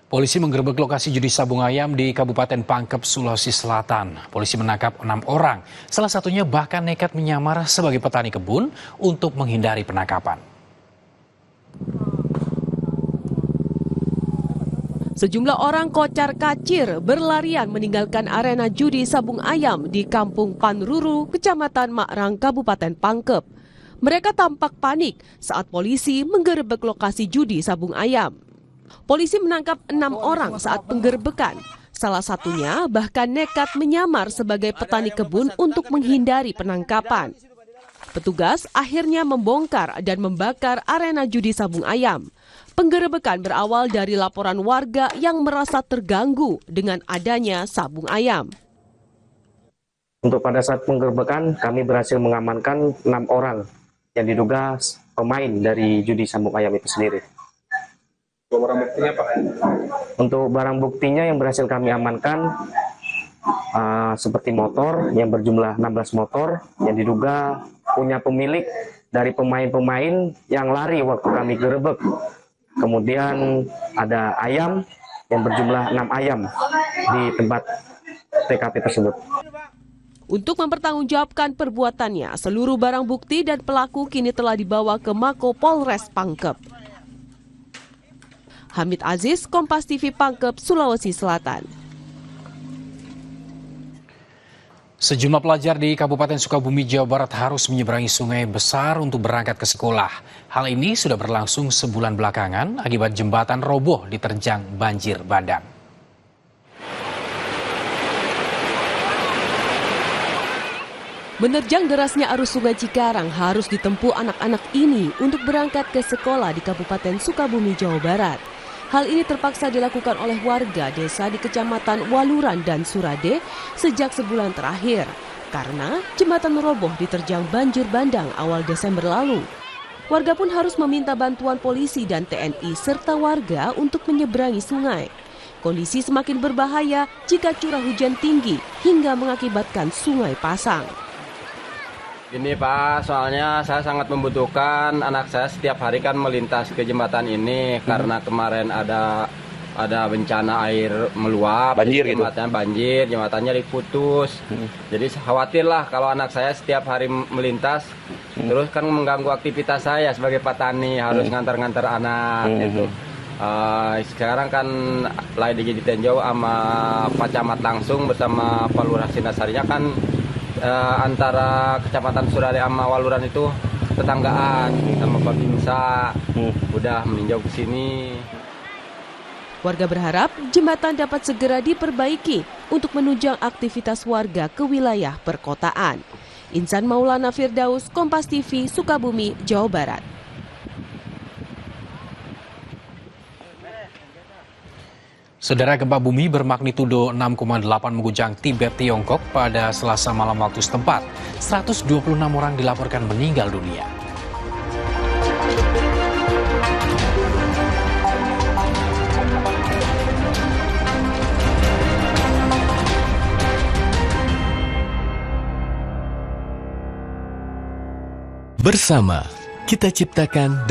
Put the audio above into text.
Polisi menggerebek lokasi judi sabung ayam di Kabupaten Pangkep, Sulawesi Selatan. Polisi menangkap 6 orang, salah satunya bahkan nekat menyamar sebagai petani kebun untuk menghindari penangkapan. Sejumlah orang kocar-kacir berlarian meninggalkan arena judi sabung ayam di Kampung Panruru, Kecamatan Makrang, Kabupaten Pangkep. Mereka tampak panik saat polisi menggerebek lokasi judi sabung ayam. Polisi menangkap 6 orang saat penggerbekan. Salah satunya bahkan nekat menyamar sebagai petani kebun untuk menghindari penangkapan. Petugas akhirnya membongkar dan membakar arena judi sabung ayam. Penggerebekan berawal dari laporan warga yang merasa terganggu dengan adanya sabung ayam. Untuk pada saat penggerbekan, kami berhasil mengamankan 6 orang yang diduga pemain dari judi sabung ayam itu sendiri. Barang buktinya apa? Untuk barang buktinya yang berhasil kami amankan seperti motor yang berjumlah 16 motor yang diduga punya pemilik dari pemain-pemain yang lari waktu kami gerebek. Kemudian ada ayam yang berjumlah 6 ayam di tempat TKP tersebut. Untuk mempertanggungjawabkan perbuatannya, seluruh barang bukti dan pelaku kini telah dibawa ke Mako Polres Pangkep. Hamid Aziz, Kompas TV Pangkep, Sulawesi Selatan. Sejumlah pelajar di Kabupaten Sukabumi, Jawa Barat harus menyeberangi sungai besar untuk berangkat ke sekolah. Hal ini sudah berlangsung sebulan belakangan akibat jembatan roboh diterjang banjir bandang. Menerjang derasnya arus Sungai Cikarang harus ditempuh anak-anak ini untuk berangkat ke sekolah di Kabupaten Sukabumi, Jawa Barat. Hal ini terpaksa dilakukan oleh warga desa di Kecamatan Waluran dan Surade sejak sebulan terakhir karena jembatan roboh diterjang banjir bandang awal Desember lalu. Warga pun harus meminta bantuan polisi dan TNI serta warga untuk menyeberangi sungai. Kondisi semakin berbahaya jika curah hujan tinggi hingga mengakibatkan sungai pasang. Ini Pak, soalnya saya sangat membutuhkan anak saya setiap hari kan melintas ke jembatan ini karena kemarin ada bencana air meluap, jembatannya diputus. Jadi khawatirlah kalau anak saya setiap hari melintas, terus kan mengganggu aktivitas saya sebagai petani harus ngantar-ngantar anak. Gitu. Sekarang kan lagi ditinjau sama Pak Camat langsung bersama Pak Lurah Sinasarinya kan. Antara Kecamatan Surade sama Waluran itu tetanggaan sama Pak Bimsa udah meninjau ke sini. Warga berharap jembatan dapat segera diperbaiki untuk menunjang aktivitas warga ke wilayah perkotaan. Insan Maulana Firdaus, Kompas TV, Sukabumi, Jawa Barat. Saudara, gempa bumi bermagnitudo 6,8 mengguncang Tibet, Tiongkok pada Selasa malam waktu setempat. 126 orang dilaporkan meninggal dunia. Bersama kita ciptakan